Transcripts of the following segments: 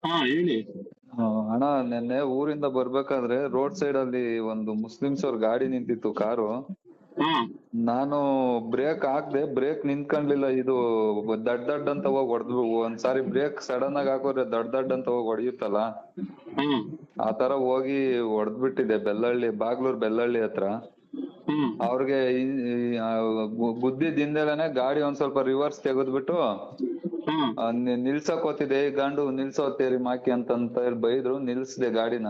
ಹಾ ಹೇಳಿ. ಅಣ್ಣ, ನೆನ್ನೆ ಊರಿಂದ ಬರ್ಬೇಕಾದ್ರೆ ರೋಡ್ ಸೈಡ್ ಅಲ್ಲಿ ಒಂದು ಮುಸ್ಲಿಮ್ಸ್ ಅವ್ರ ಗಾಡಿ ನಿಂತಿತ್ತು, ಕಾರು. ಹಾ ನಾನು ಬ್ರೇಕ್ ಹಾಕ್ದೆ, ಬ್ರೇಕ್ ನಿಂತ್ಕೊಂಡ್ಲಿಲ್ಲ. ಇದು ದಡ್ ದಡ್ ಅಂತ ಹೋಗಿ ಹೊಡೆದ್ವು. ಒಂದ್ಸಾರಿ ಬ್ರೇಕ್ ಸಡನ್ ಆಗಿ ಹಾಕೋದ್ರೆ ದಡ್ ದಡ್ ಅಂತ ಹೋಗಿ ಹೊಡೆಯುತ್ತಲ್ಲ, ಹ್ಮ್ ಆ ತರ ಹೋಗಿ ಹೊಡೆದ್ಬಿಟ್ಟಿದೆ. ಬಾಗ್ಲೂರ್ ಬೆಲ್ಲಳ್ಳಿ ಹತ್ರ. ಹ್ಮ್ ಅವ್ರಿಗೆ ಗುದ್ದಿದ್ ಹಿಂದೆಲೇನೆ ಗಾಡಿ ಒಂದ್ ಸ್ವಲ್ಪ ರಿವರ್ಸ್ ತೆಗೆದ್ಬಿಟ್ಟು ಹ್ಮ್ ನಿಲ್ಸಕ್ ಹೋತಿದೆ, ಈ ಗಂಡು ನಿಲ್ಸೋತೇರಿ ಮಾಕಿ ಅಂತ ಹೇಳಿ ಬೈದ್ರು. ನಿಲ್ಸ್ದೆ ಗಾಡಿನ.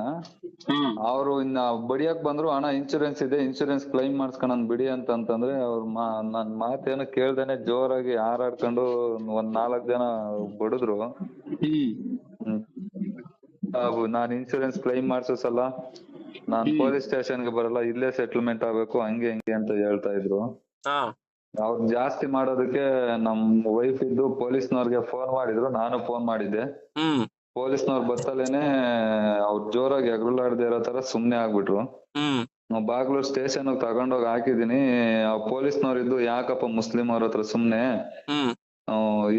ಹ್ಮ್ ಅವ್ರು ಇನ್ನ ಬಡಿಯಕ್ ಬಂದ್ರು. ಅಣ್ಣ ಇನ್ಶೂರೆನ್ಸ್ ಇದೆ, ಇನ್ಶೂರೆನ್ಸ್ ಕ್ಲೈಮ್ ಮಾಡ್ಸ್ಕೊಂಡ್ ಬಿಡಿ ಅಂತಂದ್ರೆ ನನ್ ಮಾತೇನು ಕೇಳ್ದೇನೆ ಜೋರಾಗಿ ಹಾರಾಡ್ಕೊಂಡು ಒಂದ್ 4 ಜನ ಬಡಿದ್ರು. ಹ್ಮ್ ನಾನ್ ಇನ್ಶೂರೆನ್ಸ್ ಕ್ಲೈಮ್ ಮಾಡ್ಸಲ್ಲ, ನಾನ್ ಪೊಲೀಸ್ ಸ್ಟೇಷನ್ಗೆ ಬರಲ್ಲ, ಇಲ್ಲೇ ಸೆಟಲ್ಮೆಂಟ್ ಆಗ್ಬೇಕು, ಹಂಗೆ ಹಿಂಗೆ ಅಂತ ಹೇಳ್ತಾ ಇದ್ರು. ಹಾ ಅವ್ರು ಜಾಸ್ತಿ ಮಾಡೋದಕ್ಕೆ ನಮ್ ವೈಫ್ ಇದ್ದು ಪೊಲೀಸ್ನವ್ರಿಗೆ ಫೋನ್ ಮಾಡಿದ್ರು, ನಾನು ಫೋನ್ ಮಾಡಿದ್ದೆ. ಹ್ಮ್ ಪೊಲೀಸ್ನವ್ರು ಬತ್ತಲೇನೆ ಅವ್ರು ಜೋರಾಗಿ ಎಗರುಲಾಡ್ದೆ ಇರೋ ತರ ಸುಮ್ನೆ ಆಗ್ಬಿಟ್ರು. ಹ್ಮ್ ಬಾಗ್ಲೂರ್ ಸ್ಟೇಷನ್ ತಗೊಂಡೋಗಿ ಹಾಕಿದೀನಿ. ಪೊಲೀಸ್ನವ್ರು ಇದ್ದು ಯಾಕಪ್ಪ ಮುಸ್ಲಿಂ ಅವ್ರ ಹತ್ರ ಸುಮ್ನೆ, ಹ್ಮ್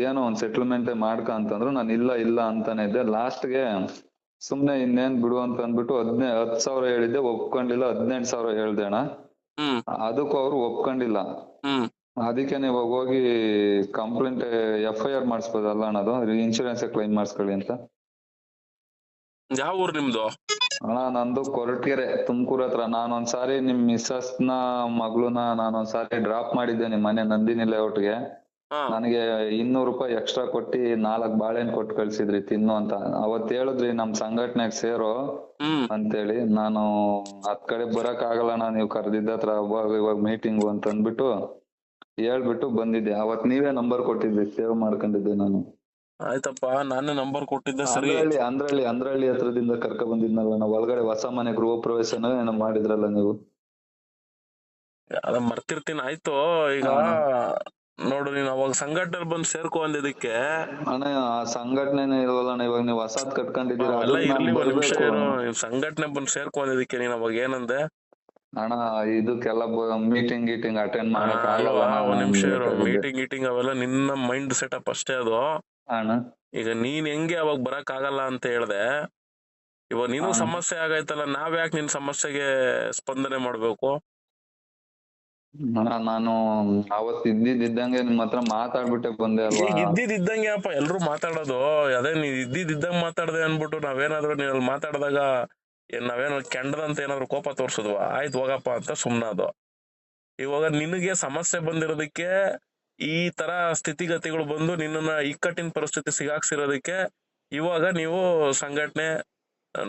ಏನೋ ಒಂದ್ ಸೆಟಲ್ಮೆಂಟ್ ಮಾಡ್ಕ ಅಂತಂದ್ರು. ನಾನು ಇಲ್ಲ ಅಂತಾನೆ ಇದ್ದೆ. ಲಾಸ್ಟ್ಗೆ ಸುಮ್ನೆ ಇನ್ನೇನ್ ಬಿಡು ಅಂತ ಅಂದ್ಬಿಟ್ಟು 10,000 ಹೇಳಿದ್ದೆ, ಒಪ್ಕೊಂಡಿಲ್ಲ. 18,000 ಹೇಳ್ದೆ ಅಣ್ಣ. ಹ್ಮ್ ಅದಕ್ಕೂ ಅವ್ರು ಒಪ್ಕೊಂಡಿಲ್ಲ. ಹ್ಮ್ ಅದಕ್ಕೆ ಇವಾಗ ಹೋಗಿ ಕಂಪ್ಲೇಂಟ್ FIR ಮಾಡಿಸ್ಬೋದಲ್ಲ ಅನ್ನೋದು, ಇನ್ಶೂರೆನ್ಸ್ ಕ್ಲೈಮ್ ಮಾಡಿಸ್ಕೊಳ್ಳಿ ಅಂತ. ಯಾವ ಊರ್ ನಿಮ್ದು? ಅಣ್ಣ, ನಂದು ಕೊರಟಗೆರೆ, ತುಮಕೂರ್ ಹತ್ರ. ನಾನೊಂದ್ಸಾರಿ ನಿಮ್ ಮಿಸ್ಸಸ್ ನ ಮಗಳನ್ನ ನಾನೊಂದ್ಸಾರಿ ಡ್ರಾಪ್ ಮಾಡಿದ್ದೆ ನಿಮ್ ಮನೆ ನಂದಿನಿ ಲೇಔಟ್ಗೆ. ಹಾ ನನಗೆ 200 ರೂಪಾಯಿ ಎಕ್ಸ್ಟ್ರಾ ಕೊಟ್ಟಿ 4 ಬಾಳೆಹಣ್ಣು ಕೊಟ್ಟು ಕಳ್ಸಿದ್ರಿ ತಿನ್ನು ಅಂತ. ಅವತ್ ಹೇಳಿದ್ರಿ ನಮ್ ಸಂಘಟನೆಗ್ ಸೇರೋ ಹ್ಮ್ ಅಂತೇಳಿ. ನಾನು ಅದ್ ಕಡೆ ಬರಕ್ ಆಗಲ್ಲ, ನೀವ್ ಕರ್ದಿದ್ದ ಹತ್ರ ಇವಾಗ ಮೀಟಿಂಗು ಅಂತ ಅಂದ್ಬಿಟ್ಟು ಹೇಳ್ಬಿಟ್ಟು ಬಂದಿದ್ದೆ. ಅವತ್ ನೀವೇ ನಂಬರ್ ಕೊಟ್ಟಿದ್ರಿ, ಸೇವ್ ಮಾಡ್ಕೊಂಡಿದ್ದೆ ನಾನು. ಆಯ್ತಪ್ಪ, ನಾನು ನಂಬರ್ ಕೊಟ್ಟಿದ್ದೆ ಸರಿ. ಅಂದ್ರಹಳ್ಳಿ ಹತ್ರದಿಂದ ಕರ್ಕ ಬಂದಿದ್ನಲ್ಲ ನಾವು, ಒಳಗಡೆ ಹೊಸ ಮನೆ ಗೃಹ ಪ್ರವೇಶನ ಏನೋ ಮಾಡಿದ್ರಲ್ಲ ನೀವು. ಅದ ಮರ್ತಿರ್ತೀನಿ. ಆಯ್ತು. ಈಗ ನೋಡು, ನೀನ್ ಅವಾಗ ಸಂಘಟನೆ ಬಂದು ಸೇರ್ಕೊ ಅಂದಿದ್ದಕ್ಕೆ. ಅಣ್ಣ, ಆ ಸಂಘಟನೆನೇ ಇಲ್ವಲ್ಲ ಅಣ್ಣ, ಇವಾಗ ನೀವು ಹೊಸಾದ್ ಕಟ್ಕೊಂಡಿದ್ದೀರಾ. ಎಲ್ಲ ಇರ್ಲಿ, ಒಂದ್ ನಿಮಿಷ ಇರು. ಸಂಘಟನೆ ಬಂದು ಸೇರ್ಕೊ ಅಂದಿದ್ದಕ್ಕೆ ನೀನ್ ಅವಾಗ ಏನಂದೆ? ಅಣ್ಣ, ಇದಕ್ಕೆಲ್ಲ ಮೀಟಿಂಗ್ ಗೀಟಿಂಗ್ ಅಟೆಂಡ್ ಮಾಡಕ್ ಅಲ್ವಾ, ಆಗಲ್ಲ. ಒಂದ್ ನಿಮಿಷ ಇರು. ಮೀಟಿಂಗ್ ಅವೆಲ್ಲ ನಿನ್ನ ಮೈಂಡ್ ಸೆಟಪ್ ಅಷ್ಟೇ ಅದು. ಅಣ್ಣ, ಈಗ ನೀನ್ ಹೆಂಗೆ ಅವಾಗ ಬರಕ್ ಆಗಲ್ಲ ಅಂತ ಹೇಳ್ದೆ, ಇವಾಗ ನೀನು ಸಮಸ್ಯೆ ಆಗೈತಲ್ಲ, ನಾವ್ ಯಾಕೆ ನಿನ್ ಸಮಸ್ಯೆಗೆ ಸ್ಪಂದನೆ ಮಾಡ್ಬೇಕು? ನಾನು ಅವತ್ ಇದ್ದಿದ್ದಂಗೆ ನಿಮ್ ಹತ್ರ ಮಾತಾಡ್ಬಿಟ್ಟೆ ಬಂದೆ ಅಲ್ವಾ. ಇದ್ದಿದ್ದಂಗೆ ಅಪ್ಪ ಎಲ್ರು ಮಾತಾಡೋದು. ಅದೇ ನೀನ್ ಇದ್ದಿದ್ದಂಗೆ ಮಾತಾಡ್ದೆ ಅನ್ಬಿಟ್ಟು ನಾವೇನಾದ್ರು ನೀವ್ ಮಾತಾಡಿದಾಗ ನಾವೇನೋ ಕೆಂಡದಂತ ಏನಾದ್ರು ಕೋಪ ತೋರ್ಸಿದ್ವಾ? ಆಯ್ತು ಹೋಗಪ್ಪ ಅಂತ ಸುಮ್ನಾದು. ಇವಾಗ ನಿನಗೆ ಸಮಸ್ಯೆ ಬಂದಿರೋದಕ್ಕೆ, ಈ ತರ ಸ್ಥಿತಿಗತಿಗಳು ಬಂದು ನಿನ್ನ ಇಕ್ಕಟ್ಟಿನ ಪರಿಸ್ಥಿತಿ ಸಿಗಾಕ್ಸಿರೋದಕ್ಕೆ ಇವಾಗ ನೀವು ಸಂಘಟನೆ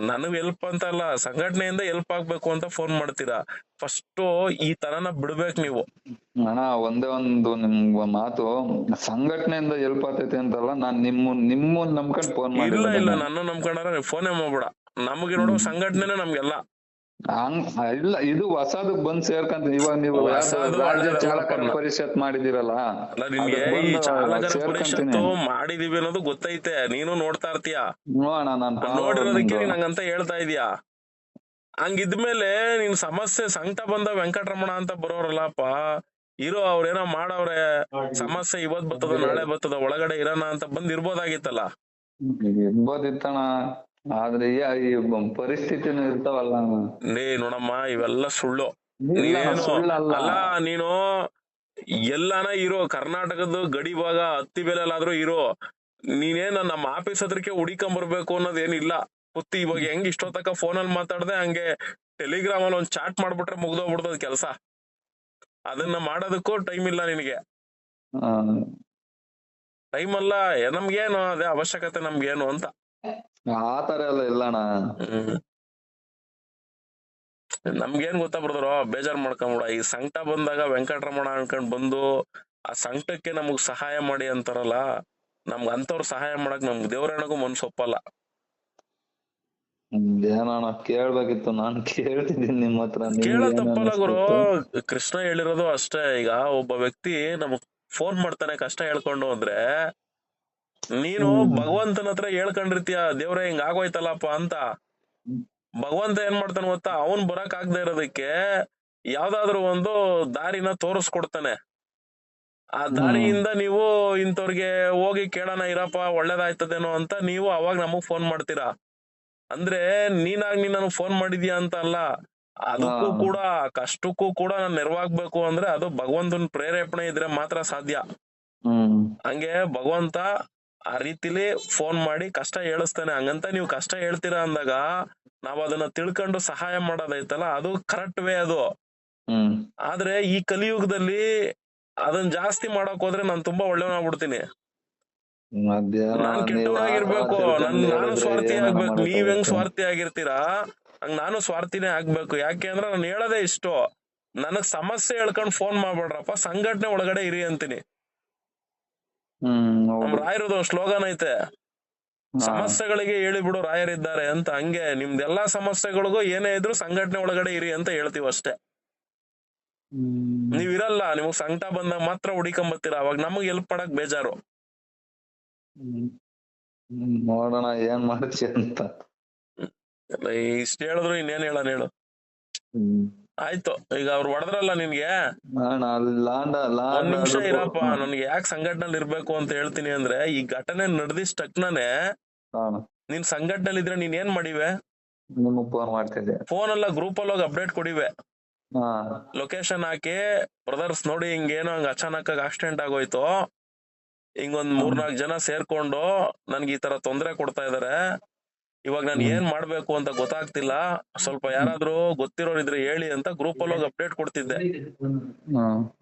ನನಗ್ ಹೆಲ್ಪ್ ಅಂತ ಅಲ್ಲ, ಸಂಘಟನೆಯಿಂದ ಹೆಲ್ಪ್ ಆಗ್ಬೇಕು ಅಂತ ಫೋನ್ ಮಾಡ್ತೀರಾ. ಫಸ್ಟ್ ಈ ತರನ ಬಿಡ್ಬೇಕು ನೀವು. ಅಣ್ಣ, ಒಂದೇ ಒಂದು ನಿಮ್ ಮಾತು, ಸಂಘಟನೆಯಿಂದ ಹೆಲ್ಪ್ ಆಗ್ತೈತೆ ಅಂತಲ್ಲ, ನಾನ್ ನಿಮ್ಮನ್ ನಂಬ್ಕೊಂಡ್ ಫೋನ್ ಮಾಡಿಲ್ಲ. ಇಲ್ಲ, ನನ್ನ ನಂಬ್ಕೊಂಡ್ರೆ ನೀವು ಫೋನೇ ಮಾಡ್ಬೇಡ. ನಮ್ಗೆ ನೋಡೋ ಸಂಘಟನೆನೇ ನಮ್ಗೆಲ್ಲ. ಇಲ್ಲ, ಇದು ಹೊಸದಕ್ ಬಂದ್ ಸೇರ್ಕಂತ. ಇವಾಗ ನೀವು ರಾಜ್ಯ ಚಾಲಕರ ಪರಿಷತ್ ಮಾಡಿದಿರಲ್ಲ, ನಿಮ್ಗೆ ಈ ಚಾಲಕರ ಪರಿಷತ್ತು ಮಾಡಿದೀವಿ ಅನ್ನೋದು ಗೊತ್ತೈತೆ, ನೀನು ನೋಡ್ತಾ ಇರ್ತೀಯ. ನೋಡಿರೋದಕ್ಕೆ ನೀನ್ ಹಂಗಂತ ಹೇಳ್ತಾ ಇದೀಯಾ. ಹಂಗಿದ್ಮೇಲೆ ನಿನ್ ಸಮಸ್ಯೆ ಸಂಕಟ ಬಂದ ವೆಂಕಟರಮಣ ಅಂತ ಬರೋರಲ್ಲಪ್ಪ, ಇರೋ ಅವ್ರೇನೋ ಮಾಡವ್ರೆ, ಸಮಸ್ಯೆ ಇವತ್ ಬರ್ತದ ನಾಳೆ ಬರ್ತದ, ಒಳಗಡೆ ಇರೋಣ ಅಂತ ಬಂದ್ ಇರ್ಬೋದಾಗಿತ್ತಲ್ಲ. ಇರ್ಬೋದಿತ್ತಣ್ಣ, ಆದ್ರೆ ಈ ಪರಿಸ್ಥಿತಿನೂ ಇರ್ತಾವಲ್ಲ. ನೋಡಮ್ಮ, ಇವೆಲ್ಲ ಸುಳ್ಳು. ಅಲ್ಲ, ನೀನು ಎಲ್ಲಾನ ಇರೋ, ಕರ್ನಾಟಕದ ಗಡಿ ಭಾಗ ಹತ್ತಿ ಬೆಲೆಲ್ಲಾದ್ರೂ ಇರೋ, ನೀನೇನ ನಮ್ಮ ಆಫೀಸ್ ಹತ್ರಕ್ಕೆ ಹುಡಿಕೊಂಬರ್ಬೇಕು ಅನ್ನೋದೇನಿಲ್ಲ. ಪುತ್ತಿ ಇವಾಗ ಹೆಂಗ್ ಇಷ್ಟೊತ್ತಕ ಫೋನಲ್ಲಿ ಮಾತಾಡ್ದೆ, ಹಂಗೆ ಟೆಲಿಗ್ರಾಮ್ ಅಲ್ಲಿ ಒಂದ್ ಚಾಟ್ ಮಾಡ್ಬಿಟ್ರೆ ಮುಗ್ದೋಗ್ಬಿಡ್ತದ ಕೆಲ್ಸ. ಅದನ್ನ ಮಾಡೋದಕ್ಕೂ ಟೈಮ್ ಇಲ್ಲ ನಿನಗೆ. ಟೈಮ್ ಅಲ್ಲ, ನಮ್ಗೇನು ಅದೇ ಅವಶ್ಯಕತೆ ನಮ್ಗೇನು ಅಂತ. ಆತರ ಎಲ್ಲ ಇಲ್ಲಣ್ಣ. ನಮ್ಗೇನ್ ಗೊತ್ತಾ ಬ್ರದರ್, ಬೇಜಾರ್ ಮಾಡ್ಕೊಂಬಿಡ. ಈ ಸಂಕಟ ಬಂದಾಗ ವೆಂಕಟರಮಣ ಅನ್ಕೊಂಡ್ ಬಂದು ಆ ಸಂಕಟಕ್ಕೆ ನಮಗ್ ಸಹಾಯ ಮಾಡಿ ಅಂತಾರಲ್ಲ, ನಮ್ಗ ಅಂತವ್ರ ಸಹಾಯ ಮಾಡಕ್ ನಮ್ಗ್ ದೇವರಣಗೂ ಮನ್ಸು ಒಪ್ಪಲ್ಲ. ಏನಣ್ಣ, ಕೇಳ್ಬೇಕಿತ್ತು, ನಾನ್ ಕೇಳ್ತಿದ್ದೀನಿ ನಿಮ್ಮ ಹತ್ರ. ಕೇಳ ತಪ್ಪಲ್ಲ ಗುರು, ಕೃಷ್ಣ ಹೇಳಿರೋದು ಅಷ್ಟೇ. ಈಗ ಒಬ್ಬ ವ್ಯಕ್ತಿ ನಮಗ್ ಫೋನ್ ಮಾಡ್ತಾನೆ ಕಷ್ಟ ಹೇಳ್ಕೊಂಡು ಅಂದ್ರೆ, ನೀನು ಭಗವಂತನ ಹತ್ರ ಹೇಳ್ಕೊಂಡಿರ್ತೀಯ, ದೇವ್ರೆ ಹಿಂಗ ಆಗೋಯ್ತಲ್ಲಪ್ಪ ಅಂತ. ಭಗವಂತ ಏನ್ ಮಾಡ್ತಾನೆ ಗೊತ್ತಾ, ಅವನ್ ಬರಕ್ ಆಗದೆ ಇರೋದಕ್ಕೆ ಯಾವ್ದಾದ್ರು ಒಂದು ದಾರಿನ ತೋರಿಸ್ಕೊಡ್ತಾನೆ. ಆ ದಾರಿಯಿಂದ ನೀವು ಇಂಥವ್ರಿಗೆ ಹೋಗಿ ಕೇಳೋಣ ಇರಪ್ಪ ಒಳ್ಳೇದಾಯ್ತದೇನೋ ಅಂತ ನೀವು ಅವಾಗ ನಮಗ್ ಫೋನ್ ಮಾಡ್ತೀರಾ. ಅಂದ್ರೆ ನೀನಾಗ್ ನೀನ್ ನನಗ್ ಫೋನ್ ಮಾಡಿದ್ಯಾ ಅಂತ ಅಲ್ಲ, ಅದಕ್ಕೂ ಕೂಡ ಕಷ್ಟಕ್ಕೂ ಕೂಡ ನಾನ್ ನೆರವಾಗ್ಬೇಕು ಅಂದ್ರೆ ಅದು ಭಗವಂತನ ಪ್ರೇರೇಪಣೆ ಇದ್ರೆ ಮಾತ್ರ ಸಾಧ್ಯ. ಹಂಗೆ ಭಗವಂತ ಆ ರೀತಿಲಿ ಫೋನ್ ಮಾಡಿ ಕಷ್ಟ ಹೇಳಿಸ್ತಾನೆ. ಹಂಗಂತ ನೀವು ಕಷ್ಟ ಹೇಳ್ತೀರಾ ಅಂದಾಗ ನಾವ್ ಅದನ್ನ ತಿಳ್ಕೊಂಡು ಸಹಾಯ ಮಾಡೋದೈತಲ್ಲ, ಅದು ಕರೆಕ್ಟ್ ವೇ ಅದು. ಆದ್ರೆ ಈ ಕಲಿಯುಗದಲ್ಲಿ ಅದನ್ನ ಜಾಸ್ತಿ ಮಾಡಕ್ ಹೋದ್ರೆ ನಾನ್ ತುಂಬಾ ಒಳ್ಳೆವನಾಗ್ಬಿಡ್ತೀನಿ. ನಾನ್ ಕೆಟ್ಟವನಾಗಿರ್ಬೇಕು, ನಾನು ಸ್ವಾರ್ಥಿ ಆಗ್ಬೇಕು. ನೀವ್ ಹೆಂಗ್ ಸ್ವಾರ್ಥಿ ಆಗಿರ್ತೀರಾ ಹಂಗ್ ನಾನು ಸ್ವಾರ್ಥಿನೇ ಆಗ್ಬೇಕು. ಯಾಕೆ ಅಂದ್ರೆ ನಾನು ಹೇಳೋದೇ ಇಷ್ಟು, ನನಗ್ ಸಮಸ್ಯೆ ಹೇಳ್ಕೊಂಡ್ ಫೋನ್ ಮಾಡ್ಬೇಡ್ರಪ್ಪ, ಸಂಘಟನೆ ಒಳಗಡೆ ಇರಿ ಅಂತೀನಿ. ನಮ್ ರಾಯರದು ಸ್ಲೋಗನ್ ಐತೆ, ಸಮಸ್ಯೆಗಳಿಗೆ ಹೇಳಿ ಬಿಡು ರಾಯರಿದ್ದಾರೆ ಅಂತ. ಹಂಗೆ ನಿಮ್ದೆಲ್ಲಾ ಸಮಸ್ಯೆಗಳಿಗೂ ಏನೇ ಇದ್ರು ಸಂಘಟನೆ ಒಳಗಡೆ ಇರಿ ಅಂತ ಹೇಳ್ತೀವಿ ಅಷ್ಟೇ. ನೀವ್ ಇರಲ್ಲ, ನಿಮಗ್ ಸಂಕಟ ಬಂದಾಗ ಮಾತ್ರ ಹುಡಿಕೊಂಬತ್ತೀರ, ಅವಾಗ ನಮಗ್ ಎಲ್ಪ್ ಮಾಡಕ್ ಬೇಜಾರು. ನೋಡೋಣ ಏನ್ ಮಾಡ್ತೀಯ ಅಂತ. ಇಷ್ಟ ಹೇಳಿದ್ರು ಇನ್ನೇನ್ ಹೇಳು. ಆಯ್ತು, ಈಗ ಅವ್ರು ಹೊಡೆದ್ರಲ್ಲ ನಿನ್ಗೆ, ಒಂದ್ ನಿಮಿಷ ಇರಪ್ಪ, ನನ್ಗೆ ಯಾಕೆ ಸಂಘಟನೆಲ್ ಇರ್ಬೇಕು ಅಂತ ಹೇಳ್ತೀನಿ ಅಂದ್ರೆ, ಈ ಘಟನೆ ನಡೆದಿಷ್ಟ ತಕ್ಷಣನೇ ನೀನ್ ಸಂಘಟನೆಲ್ ಇದ್ರೆ ನೀನ್ ಏನ್ ಮಾಡಿವೆ? ಫೋನ್ ಮಾಡ್ತಿದ್ದೆ, ಫೋನ್ ಅಲ್ಲ ಗ್ರೂಪ್ ಅಲ್ಲಿ ಹೋಗಿ ಅಪ್ಡೇಟ್ ಕೊಡಿವೆ, ಲೊಕೇಶನ್ ಹಾಕಿ, ಬ್ರದರ್ಸ್ ನೋಡಿ ಹಿಂಗೇನೋ ಹಂಗ ಅಚಾನಕ್ ಆಗಿ ಆಕ್ಸಿಡೆಂಟ್ ಆಗೋಯ್ತು, ಹಿಂಗೊಂದ್ 3-4 ಜನ ಸೇರ್ಕೊಂಡು ನನ್ಗೆ ಈ ತರ ತೊಂದ್ರೆ ಕೊಡ್ತಾ ಇದಾರೆ, ಇವಾಗ ನಾನು ಏನ್ ಮಾಡ್ಬೇಕು ಅಂತ ಗೊತ್ತಾಗ್ತಿಲ್ಲ, ಸ್ವಲ್ಪ ಯಾರಾದ್ರೂ ಗೊತ್ತಿರೋರು ಇದ್ರೆ ಹೇಳಿ ಅಂತ ಗ್ರೂಪ್ ಅಲ್ಲಿ ಹೋಗಿ ಅಪ್ಡೇಟ್ ಕೊಡ್ತಿದ್ದೆ.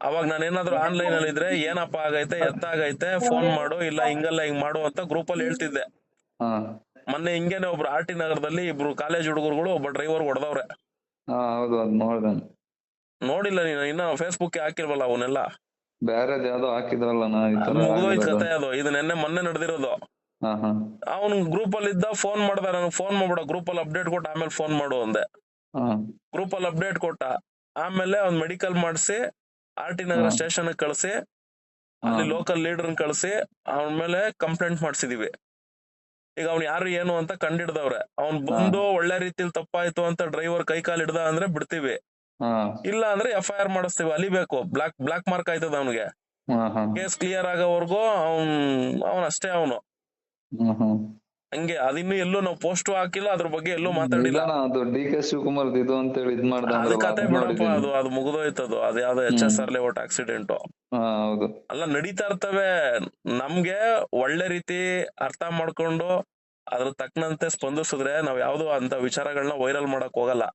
ಅವಾಗ ನಾನೇನಾದ್ರು ಆನ್ಲೈನ್ ಅಲ್ಲಿ ಇದ್ರೆ ಏನಪ್ಪ ಆಗೈತೆ, ಎತ್ತಾಗೈತೆ, ಫೋನ್ ಮಾಡು, ಇಲ್ಲ ಹಿಂಗಲ್ಲ ಹಿಂಗ್ ಮಾಡು ಅಂತ ಗ್ರೂಪ್ ಅಲ್ಲಿ ಹೇಳ್ತಿದ್ದೆ. ಮೊನ್ನೆ ಹಿಂಗೇನೆ ಒಬ್ರು RT ನಗರದಲ್ಲಿ ಇಬ್ರು ಕಾಲೇಜ್ ಹುಡುಗರುಗಳು ಒಬ್ಬ ಡ್ರೈವರ್ ಹೊಡೆದವ್ರೆ. ನೋಡಿಲ್ಲ ನೀನು? ಇನ್ನ ಫೇಸ್ಬುಕ್ ಹಾಕಿಲ್ವಲ್ಲ ಅವನ್ನೆಲ್ಲ, ಬೇರೆ ಯಾವ್ದೋ ಹಾಕಿದ್ರಲ್ಲ, ಮುಗ್ದೋಯ್ತು ಕತೆ ಅದು. ಇದು ಮೊನ್ನೆ ನಡೆದಿರೋದು. ಅವನ್ ಗ್ರೂಪ್ ಅಲ್ಲಿ ಇದ್ದ, ಫೋನ್ ಮಾಡ್ದ, ನನಗೆ ಫೋನ್ ಮಾಡ್ಬಿಡ, ಗ್ರೂಪ್ ಅಲ್ಲಿ ಅಪ್ಡೇಟ್ ಕೊಟ್ಟ ಆಮೇಲೆ ಫೋನ್ ಮಾಡು ಅಂದೆ. ಗ್ರೂಪ್ ಅಲ್ಲಿ ಅಪ್ಡೇಟ್ ಕೊಟ್ಟ ಆಮೇಲೆ ಅವ್ನ್ ಮೆಡಿಕಲ್ ಮಾಡಿಸಿ RT ನಗರ ಸ್ಟೇಷನ್ ಕಳ್ಸಿ, ಅಲ್ಲಿ ಲೋಕಲ್ ಲೀಡರ್ ಕಳ್ಸಿ ಅವನ ಮೇಲೆ ಕಂಪ್ಲೇಂಟ್ ಮಾಡ್ಸಿದೀವಿ. ಈಗ ಅವ್ನ್ ಯಾರು ಏನು ಅಂತ ಕಂಡಿಡ್ದವ್ರೆ. ಅವ್ನ್ ಬಂದು ಒಳ್ಳೆ ರೀತಿಲಿ ತಪ್ಪಾಯ್ತು ಅಂತ ಡ್ರೈವರ್ ಕೈ ಕಾಲ್ ಹಿಡ್ದ ಅಂದ್ರೆ ಬಿಡ್ತೀವಿ, ಇಲ್ಲ ಅಂದ್ರೆ FIR ಮಾಡಿಸ್ತೀವಿ, ಅಲಿಬೇಕು, ಬ್ಲಾಕ್ ಮಾರ್ಕ್ ಆಯ್ತದ ಅವನಿಗೆ. ಕೇಸ್ ಕ್ಲಿಯರ್ ಆಗೋವರೆಗೂ ಅವನ್ ಅಷ್ಟೇ ಅವನು. ಹಂಗೆ ಅದಿನ್ನು ಎಲ್ಲೂ ನಾವು ಪೋಸ್ಟ್ ಹಾಕಿಲ್ಲ, ಅದ್ರ ಬಗ್ಗೆ ಎಲ್ಲೂ ಮಾತಾಡಿಲ್ಲ. DK ಶಿವಕುಮಾರ್ ಇದು ಅಂತ ಹೇಳಿ ಇದ್ ಮಾಡ್ದ, ಅದು ಕತೆ ಬಿಡಪ್ಪ, ಅದು ಮುಗಿದೋಯ್ತದು. ಅದು ಯಾವ್ದೋ HSR ಲೇಔಟ್ ಆಕ್ಸಿಡೆಂಟ್ ಅಲ್ಲ, ನಡೀತಾ ಇರ್ತವೆ. ನಮ್ಗೆ ಒಳ್ಳೆ ರೀತಿ ಅರ್ಥ ಮಾಡ್ಕೊಂಡು ಅದ್ರ ತಕ್ಕನಂತೆ ಸ್ಪಂದಿಸಿದ್ರೆ ನಾವ್ ಯಾವ್ದು ಅಂತ ವಿಚಾರಗಳನ್ನ ವೈರಲ್ ಮಾಡಕ್ ಹೋಗಲ್ಲ.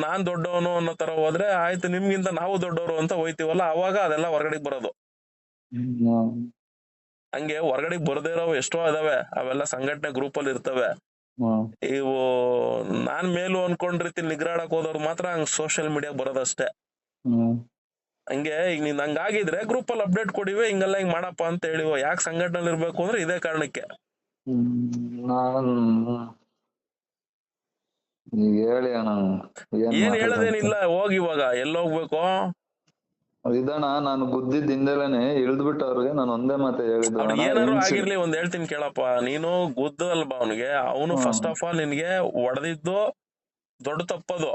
ನಾನ್ ದೊಡ್ಡವನು ಅನ್ನೋ ತರ ಹೋದ್ರೆ ಆಯ್ತು, ನಿಮ್ಗಿಂತ ನಾವು ದೊಡ್ಡವರು ಅಂತ ಹೋಯ್ತಿವಲ್ಲ, ಅವಾಗ ಅದೆಲ್ಲ ಹೊರಗಡೆಗ್ ಬರೋದು. ಹಂಗೆ ಹೊರಗಡೆಗ್ ಬರದೇ ಇರೋ ಎಷ್ಟೋ ಇದಾವೆ, ಅವೆಲ್ಲ ಸಂಘಟನೆ ಗ್ರೂಪ್ ಅಲ್ಲಿ ಇರ್ತವೆ. ಇವು ನಾನ್ ಮೇಲು ಅನ್ಕೊಂಡ್ ರೀತಿ ನಿಗ್ರಾಡಕ್ ಹೋದವ್ರು ಮಾತ್ರ ಹಂಗ್ ಸೋಷಿಯಲ್ ಮೀಡಿಯಾ ಬರೋದಷ್ಟೇ. ಹಂಗೆ ಈಗ ನೀನ್ ಹಂಗಾಗಿದ್ರೆ ಗ್ರೂಪ್ ಅಲ್ಲಿ ಅಪ್ಡೇಟ್ ಕೊಡಿವೆ, ಹಿಂಗೆಲ್ಲ ಹಿಂಗ್ ಮಾಡಪ್ಪ ಅಂತ ಹೇಳಿವ. ಯಾಕೆ ಸಂಘಟನೆ ಇರ್ಬೇಕು ಅಂದ್ರೆ ಇದೇ ಕಾರಣಕ್ಕೆ. ಹೇಳಿ ಅಣ್ಣ, ಏನ್ ಹೇಳೋದೇನಿಲ್ಲ, ಹೋಗಿ ಇವಾಗ ಎಲ್ಲ ಹೋಗ್ಬೇಕು. ಇದಣ್ಣ, ನಾನು ಗುದ್ದಿದ್ದ ಹಿಂದೆಲೇನೆ ಇಳ್ದ್ಬಿಟ್ಟು ಅವ್ರಿಗೆ ನಾನು ಒಂದೇ ಮಾತೆ ಹೇಳಿದ್ದು, ಏನಾದ್ರು ಆಗಿರ್ಲಿ ಒಂದ್ ಹೇಳ್ತೀನಿ ಕೇಳಪ್ಪ. ನೀನು ಗುದ್ದಲ್ಬಾ ಅವನಿಗೆ, ಅವನು ಫಸ್ಟ್ ಆಫ್ ಆಲ್ ನಿನ್ಗೆ ಹೊಡೆದಿದ್ದು ದೊಡ್ಡ ತಪ್ಪದು,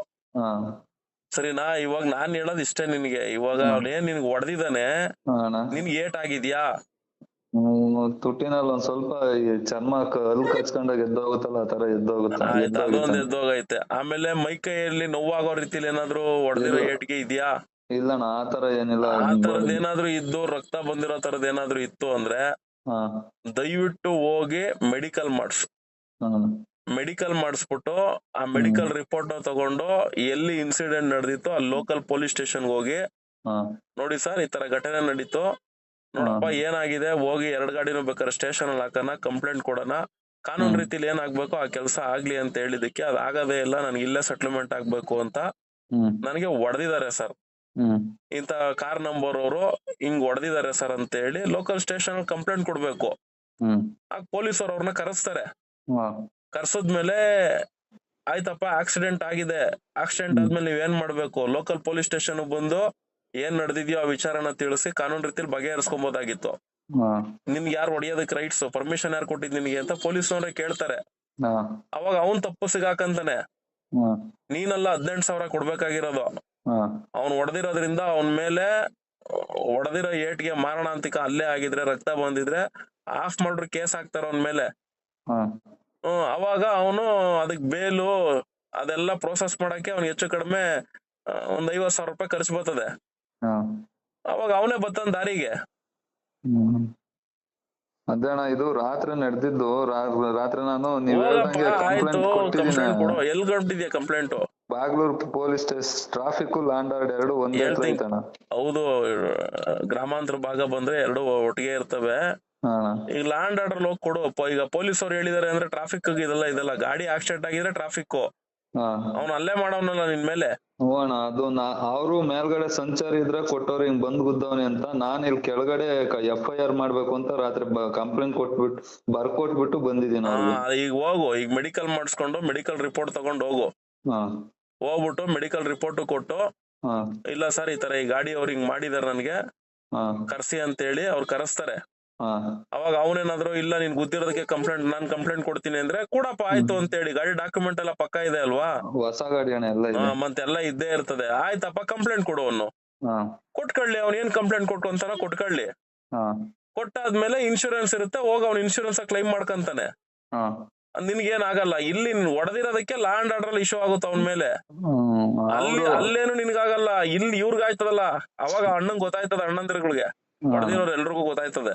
ಸರಿನಾ? ಇವಾಗ ನಾನ್ ಹೇಳೋದ್ ಇಷ್ಟೇ ನಿನ್ಗೆ, ಇವಾಗ ಅವನೇನ್ ನಿನ್ಗೆ ಹೊಡೆದಿದ್ದಾನೆ, ನಿನ್ಗೆ ಏಟ್ ಆಗಿದ್ಯಾ? ತುಟಿನಲ್ಲಿ ಒಂದ್ ಸ್ವಲ್ಪ ಚರ್ಮ ಕಲ್ ಕಚ್ಕೊಂಡಾಗ ಎದ್ದೋಗುತ್ತಲ್ಲ, ಆ ತರ ಎದ್ದೋಗುತ್ತೆ. ಅದೊಂದ್ ಎದ್ದೋಗೈತೆ. ಆಮೇಲೆ ಮೈಕೈಯಲ್ಲಿ ನೋವಾಗೋ ರೀತಿಲಿ ಏನಾದ್ರು ಹೊಡೆದಿರೋ ಏಟ್ಗೆ ಇದ್ಯಾ? ಇಲ್ಲಣ್ಣ, ಆತರ ಏನಿಲ್ಲ. ಆ ತರದ್ ಏನಾದ್ರು ಇದ್ದು, ರಕ್ತ ಬಂದಿರೋ ತರದ್ ಏನಾದ್ರು ಇತ್ತು ಅಂದ್ರೆ ದಯವಿಟ್ಟು ಹೋಗಿ ಮೆಡಿಕಲ್ ಮಾಡ್ಸು. ಮೆಡಿಕಲ್ ಮಾಡಿಸ್ಬಿಟ್ಟು ಆ ಮೆಡಿಕಲ್ ರಿಪೋರ್ಟ್ ತಗೊಂಡು ಎಲ್ಲಿ ಇನ್ಸಿಡೆಂಟ್ ನಡೆದಿತ್ತು ಅಲ್ಲಿ ಲೋಕಲ್ ಪೊಲೀಸ್ ಸ್ಟೇಷನ್ ಹೋಗಿ, ನೋಡಿ ಸರ್ ಈ ತರ ಘಟನೆ ನಡೀತು, ನೋಡಪ್ಪ ಏನಾಗಿದೆ, ಹೋಗಿ 2 ಗಾಡಿನೂ ಬೇಕಾದ್ರೆ ಸ್ಟೇಷನ್ ಅಲ್ಲಿ ಹಾಕೋಣ, ಕಂಪ್ಲೇಂಟ್ ಕೊಡೋಣ, ಕಾನೂನ್ ರೀತಿಲಿ ಏನಾಗ್ಬೇಕು ಆ ಕೆಲಸ ಆಗ್ಲಿ ಅಂತ ಹೇಳಿದಕ್ಕೆ ಅದಾಗದೇ ಇಲ್ಲ, ನನ್ಗೆ ಇಲ್ಲೇ ಸೆಟ್ಲ್ಮೆಂಟ್ ಆಗ್ಬೇಕು ಅಂತ ನನಗೆ ಹೊಡೆದಿದ್ದಾರೆ ಸರ್, ಇಂತ ಕಾರ್ ನಂಬರ್ ಅವರು ಹಿಂಗ್ ಹೊಡೆದಿದ್ದಾರೆ ಸರ್ ಅಂತ ಹೇಳಿ ಲೋಕಲ್ ಸ್ಟೇಷನ್ ಕಂಪ್ಲೇಂಟ್ ಕೊಡ್ಬೇಕು. ಆಗ ಪೊಲೀಸ್ ಅವ್ರನ್ನ ಕರೆಸ್ತಾರೆ. ಕರ್ಸದ್ಮೇಲೆ ಆಯ್ತಪ್ಪ ಆಕ್ಸಿಡೆಂಟ್ ಆಗಿದೆ, ಆಕ್ಸಿಡೆಂಟ್ ಆದ್ಮೇಲೆ ನೀವ್ ಏನ್ ಮಾಡ್ಬೇಕು, ಲೋಕಲ್ ಪೊಲೀಸ್ ಸ್ಟೇಷನ್ ಬಂದು ಏನ್ ನಡೆದಿದ್ಯೋ ಆ ವಿಚಾರನ ತಿಳಿಸಿ ಕಾನೂನ್ ರೀತಿಲಿ ಬಗೆಹರಿಸ್ಕೊಬೋದಾಗಿತ್ತು. ನಿನ್ಗೆ ಯಾರು ಹೊಡಿಯೋದಕ್ಕೆ ರೈಟ್ಸ್, ಪರ್ಮಿಷನ್ ಯಾರು ಕೊಟ್ಟಿದ್ ನಿನ್ಗೆ ಅಂತ ಪೊಲೀಸ್ನವ್ರೆ ಕೇಳ್ತಾರೆ. ಅವಾಗ ಅವನ್ ತಪ್ಪು ಸಿಗಾಕಂತಾನೆ, ನೀನಲ್ಲ 18,000 ಕೊಡ್ಬೇಕಾಗಿರೋದು, ಅವ್ನು ಹೊಡೆದಿರೋದ್ರಿಂದ ಅವನ ಮೇಲೆ ಹೊಡೆದಿರೋ ಏಟ್ಗೆ ಮಾರಣಾಂತಿಕ ಹಲ್ಲೆ ಆಗಿದ್ರೆ, ರಕ್ತ ಬಂದಿದ್ರೆ ಆಫ್ ಮರ್ಡರ್ ಕೇಸ್ ಹಾಕ್ತಾರ ಅವನ ಮೇಲೆ. ಅವಾಗ ಅವನು ಅದಕ್ ಬೇಲು ಅದೆಲ್ಲ ಪ್ರೋಸೆಸ್ ಮಾಡಕ್ಕೆ ಅವ್ನಿಗೆ ಹೆಚ್ಚು ಕಡಿಮೆ ಒಂದ್ 50,000 ರೂಪಾಯಿ ಖರ್ಚು ಬರ್ತದೆ. ಅವಾಗ ಅವನೇ ಬತ್ತಾನ ದಾರಿಗೆ. ಅದೇಣ್ಣ ಇದು ರಾತ್ರಿ ನಡೆದಿದ್ದು. ರಾತ್ರಿ ನಾನು ಆಯ್ತು ಕಂಪ್ಲೇಂಟ್ ಕೊಡು. ಎಲ್ಲಿ ಕೊಟ್ಟಿದ್ಯಾ complaint? Bagalur police station. Traffic and order ಎರಡು ಒಂದೇ ಐತಣ್ಣ. ಹೌದು, ಗ್ರಾಮಾಂತರ ಭಾಗ ಬಂದ್ರೆ ಎರಡು ಒಟ್ಟಿಗೆ ಇರ್ತವೆ. ಈಗ ಲ್ಯಾಂಡ್ ಆರ್ಡರ್ ಹೋಗಿ ಕೊಡು. ಈಗ ಪೊಲೀಸ್ ಅವ್ರು ಹೇಳಿದಾರೆ ಅಂದ್ರೆ ಟ್ರಾಫಿಕ್ ಇದೆಲ್ಲ ಗಾಡಿ ಆಕ್ಸಿಡೆಂಟ್ ಆಗಿದ್ರೆ ಟ್ರಾಫಿಕ್ ಅವ್ನು ಅಲ್ಲೇ ಮಾಡವನಲ್ಲ ನಿನ್ ಮೇಲೆ. ಅಣ್ಣ ಅದು ಅವರು ಮೇಲ್ಗಡೆ ಸಂಚಾರಿ ಇದ್ರೆ ಕೊಟ್ಟವ್ರು ಹಿಂಗ್ ಬಂದ್ ಗುದ್ದವನಿ ಅಂತ. ನಾನ್ ಇಲ್ಲಿ ಕೆಳಗಡೆ FIR ಮಾಡ್ಬೇಕು ಅಂತ ರಾತ್ರಿ ಕಂಪ್ಲೇಂಟ್ ಕೊಟ್ಬಿಟ್ಟು ಬರ್ಕೊಟ್ಬಿಟ್ಟು ಬಂದಿದ್ದೀನಿ. ಈಗ ಹೋಗು, ಈಗ ಮೆಡಿಕಲ್ ಮಾಡಿಸ್ಕೊಂಡು ಮೆಡಿಕಲ್ ರಿಪೋರ್ಟ್ ತಗೊಂಡ್ ಹೋಗು. ಹೋಗ್ಬಿಟ್ಟು ಮೆಡಿಕಲ್ ರಿಪೋರ್ಟ್ ಕೊಟ್ಟು, ಇಲ್ಲ ಸರ್ ಈ ತರ ಈ ಗಾಡಿ ಅವ್ರು ಹಿಂಗ್ ಮಾಡಿದಾರೆ ನನ್ಗೆ ಕರ್ಸಿ ಅಂತ ಹೇಳಿ ಅವ್ರು ಕರೆಸ್ತಾರೆ. ಅವಾಗ ಅವನೇನಾದ್ರು ಇಲ್ಲ ನೀನ್ ಗೊತ್ತಿರೋದಕ್ಕೆ ನಾನ್ ಕಂಪ್ಲೇಂಟ್ ಕೊಡ್ತೀನಿ ಅಂದ್ರೆ ಕೂಡಪ್ಪ ಆಯ್ತು ಅಂತ ಹೇಳಿ. ಗಾಡಿ ಡಾಕ್ಯುಮೆಂಟ್ ಎಲ್ಲ ಪಕ್ಕ ಇದೆ ಅಲ್ವಾ? ಹೊಸ ಗಾಡಿ ಮತ್ತೆಲ್ಲ ಇದ್ದೇ ಇರ್ತದೆ. ಆಯ್ತಪ್ಪ ಕಂಪ್ಲೇಂಟ್ ಕೊಡು. ಅವನು ಕೊಟ್ಕೊಳ್ಳಿ, ಅವ್ನ ಏನ್ ಕಂಪ್ಲೇಂಟ್ ಕೊಟ್ಟು ಅಂತಾನ ಕೊಟ್ಕೊಳ್ಳಿ. ಕೊಟ್ಟಾದ್ಮೇಲೆ ಇನ್ಶೂರೆನ್ಸ್ ಇರುತ್ತೆ, ಹೋಗ ಅವ್ನ ಇನ್ಶೂರೆನ್ಸ್ ಕ್ಲೈಮ್ ಮಾಡ್ಕಂತಾನೆ. ನಿನ್ಗೇನ್ ಆಗಲ್ಲ. ಇಲ್ಲಿ ಹೊಡೆದಿರೋದಕ್ಕೆ ಲ್ಯಾಂಡ್ ಆರ್ಡರ್ ಇಶ್ಯೂ ಆಗುತ್ತೆ ಅವನ ಮೇಲೆ. ಅಲ್ಲೇನು ನಿನ್ಗಾಗಲ್ಲ. ಇಲ್ಲಿ ಇವ್ರಿಗೆ ಆಯ್ತದಲ್ಲ, ಅವಾಗ ಅಣ್ಣಂಗ್ ಗೊತ್ತಾಯ್ತದ, ಅಣ್ಣಂದಿರ್ಗಳಿಗೆ ಹೊಡೆದಿರೋರು ಎಲ್ರಿಗೂ ಗೊತ್ತಾಯ್ತದೆ.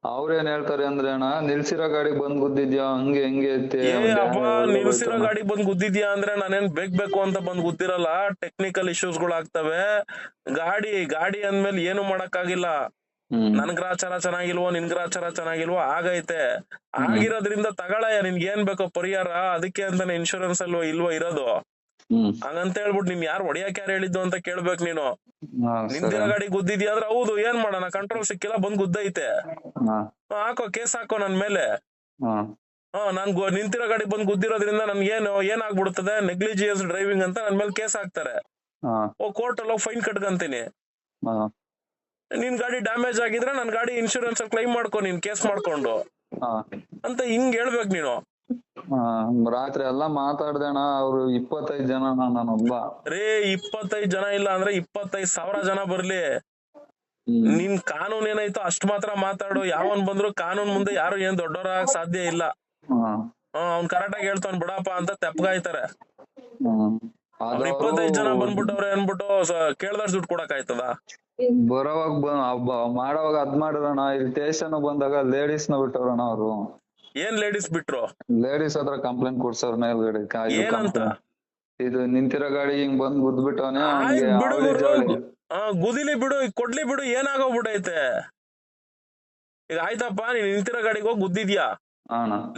ಅವ್ರೇನ್ ಹೇಳ್ತಾರೆ ಅಂದ್ರೆ ಅಣ್ಣ ನಿಲ್ಸಿರೋ ಗಾಡಿ ಬಂದ್ ಗುದ್ದಿದ್ಯಾ ಹಂಗೆ ಹೆಂಗೆ ನಿಲ್ಸಿರೋ ಗಾಡಿ ಬಂದ್ ಗುದ್ದಿದ್ಯಾ ಅಂದ್ರೆ ನಾನೇನ್ ಬೇಕು ಅಂತ ಬಂದ್ ಗುದ್ದಿರಲ್ಲ. ಟೆಕ್ನಿಕಲ್ ಇಶ್ಯೂಸ್ ಗಳು ಆಗ್ತವೆ. ಗಾಡಿ ಅಂದ್ಮೇಲೆ ಏನು ಮಾಡಕ್ ಆಗಿಲ್ಲ. ನನ್ ಗ್ರಾಚಾರ ಚೆನ್ನಾಗಿಲ್ವೋ ನಿನ್ ಗ್ರಾಚಾರ ಚೆನ್ನಾಗಿಲ್ವೋ ಆಗೈತೆ. ಆಗಿರೋದ್ರಿಂದ ತಗೊಳಯ್ಯ ನಿನ್ಗೆ ಏನ್ ಬೇಕೋ ಪರಿಹಾರ. ಅದಕ್ಕೆ ಅಂತಾನೆ ಇನ್ಶೂರೆನ್ಸ್ ಇಲ್ವೋ ಇರೋದು. ಹಂಗಂತ ಹೇಳ್ಬಿಟ್ಟು ನಿನ್ ಯಾರು ಹೊಡಿಯಕ್ ಯಾರು ಹೇಳಿದ್ದು ಅಂತ ಕೇಳ್ಬೇಕು ನೀನು. ನಿಂತಿರೋ ಗಾಡಿ ಗುದ್ದಿದ್ಯಾ ಅಂದ್ರೆ ಹೌದು, ಏನ್ ಮಾಡೋಣ, ಕಂಟ್ರೋಲ್ ಸಿಕ್ಕಿಲ್ಲ, ಬಂದ್ ಗುದ್ದೈತೆ, ಹಾಕೋ ಕೇಸ್ ಹಾಕೋ ನನ್ ಮೇಲೆ. ನಾನ್ ನಿಂತಿರೋ ಗಾಡಿ ಬಂದ್ ಗುದ್ದಿರೋದ್ರಿಂದ ನನ್ಗೇನು ಏನಾಗ್ಬಿಡ್ತದೆ, ನೆಗ್ಲಿಜಿಯಸ್ ಡ್ರೈವಿಂಗ್ ಅಂತ ನನ್ ಮೇಲೆ ಕೇಸ್ ಹಾಕ್ತಾರೆ. ಕೋರ್ಟ್ ಅಲ್ಲಿ ಫೈನ್ ಕಟ್ಕಂತೀನಿ. ನಿನ್ ಗಾಡಿ ಡ್ಯಾಮೇಜ್ ಆಗಿದ್ರೆ ನನ್ ಗಾಡಿ ಇನ್ಶೂರೆನ್ಸ್ ಕ್ಲೈಮ್ ಮಾಡ್ಕೊ ನೀನ್ ಕೇಸ್ ಮಾಡ್ಕೊಂಡು ಅಂತ ಹಿಂಗ್ ಹೇಳ್ಬೇಕು ನೀನು. ರಾತ್ರಿ ಎಲ್ಲಾ ಮಾತಾಡ್ದಣ. ಅವ್ರು 25 ಜನ, ನಾನೊಬ್ಬ. 25 ಜನ ಇಲ್ಲ ಅಂದ್ರೆ 25,000 ಜನ ಬರ್ಲಿ. ನಿನ್ ಕಾನೂನ್ ಏನಾಯ್ತೋ ಅಷ್ಟ್ ಮಾತ್ರ ಮಾತಾಡು. ಯಾವನ್ ಬಂದ್ರು ಕಾನೂನ್ ಮುಂದೆ ಯಾರು ಏನ್ ದೊಡ್ಡವರಾಗ ಸಾಧ್ಯ ಇಲ್ಲ. ಅವ್ನ್ ಕರೆಕ್ಟಾಗಿ ಹೇಳ್ತಾವ್ ಬಿಡಪ್ಪ ಅಂತ ತೆಪ್ಪಗಾಯ್ತಾರೆ. 25 ಜನ ಬಂದ್ಬಿಟ್ಟವ್ರೆ ಅನ್ಬಿಟ್ಟು ಕೇಳ್ದಷ್ಟು ದುಡ್ಡು ಕೊಡಕ್ ಆಯ್ತದ? ಬರೋವಾಗ ಮಾಡೋವಾಗ ಅದ್ ಮಾಡಿರೋಣ. ಇಲ್ಲಿ ಸ್ಟೇಷನ್ ಬಂದಾಗ ಲೇಡೀಸ್ ನ ಬಿಟ್ಟವ್ರಣ ಅವ್ರು. ಏನ್ ಲೇಡೀಸ್ ಬಿಟ್ರು? ಲೇಡೀಸ್ ಹತ್ರ ಕಂಪ್ಲೇಂಟ್ ಕೊಡ್ಸವ್ರ ಮೇಲ್ಗಡೆ. ಏನಂತ? ಇದು ನಿಂತಿರೋ ಗಾಡಿ ಹಿಂಗ್ ಬಂದ್ ಗುದ್ಬಿಟ್ಟವನೆ. ಗುದಿಲಿ ಬಿಡು, ಕೊಡ್ಲಿ ಬಿಡು, ಏನಾಗೋಗ್ಬಿಟ್ಟೈತೆ ಈಗ. ಆಯ್ತಪ್ಪ ನೀನ್ ನಿಂತಿರೋ ಗಾಡಿಗೆ ಹೋಗಿ ಗುದ್ದಿದ್ಯಾ,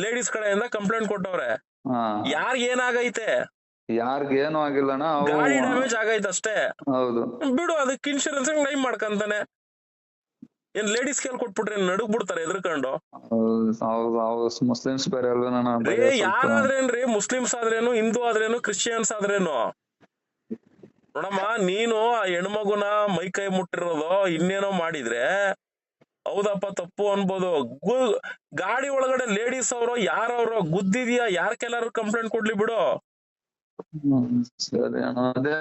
ಲೇಡೀಸ್ ಕಡೆಯಿಂದ ಕಂಪ್ಲೇಂಟ್ ಕೊಟ್ಟವ್ರೆ. ಯಾರ್ಗ ಏನಾಗೈತೆ? ಯಾರ್ಗೇನು ಆಗಿಲ್ಲಣ್ಣ, ಗಾಡಿ ಡ್ಯಾಮೇಜ್ ಆಗೈತೆ ಅಷ್ಟೇ. ಹೌದು ಬಿಡು, ಅದಕ್ಕೆ ಇನ್ಶೂರೆನ್ಸ್ ಕ್ಲೈಮ್ ಮಾಡ್ಕಂತಾನೆ. ಏನ್ ಲೇಡೀಸ್ ಕೇಳ್ ಕೊಟ್ಬಿಟ್ರೆ ನಡುಗ್ ಬಿಡ್ತಾರೆ ಎದ್ರಕೊಂಡು. ಮುಸ್ಲಿಮ್ಸ್ ಬೇರೆ ಅಲ್ವೇನ? ಯಾರಾದ್ರೇನ್ರಿ, ಮುಸ್ಲಿಮ್ಸ್ ಆದ್ರೇನು, ಹಿಂದೂ ಆದ್ರೇನು, ಕ್ರಿಶ್ಚಿಯನ್ಸ್ ಆದ್ರೇನು. ನೋಡಮ್ಮ, ನೀನು ಆ ಹೆಣ್ಮಗುನ ಮೈ ಕೈ ಮುಟ್ಟಿರೋದು ಇನ್ನೇನೋ ಮಾಡಿದ್ರೆ ಹೌದಪ್ಪ ತಪ್ಪು ಅನ್ಬೋದು. ಗಾಡಿ ಒಳಗಡೆ ಲೇಡೀಸ್ ಅವರು ಯಾರವ್ರು ಗುದ್ದಿದ್ಯಾ, ಯಾರ್ಕೆಲ್ಲಾರು ಕಂಪ್ಲೇಂಟ್ ಕೊಡ್ಲಿ ಬಿಡು. ಸರಿ ಅಣ್ಣ, ಅದೇ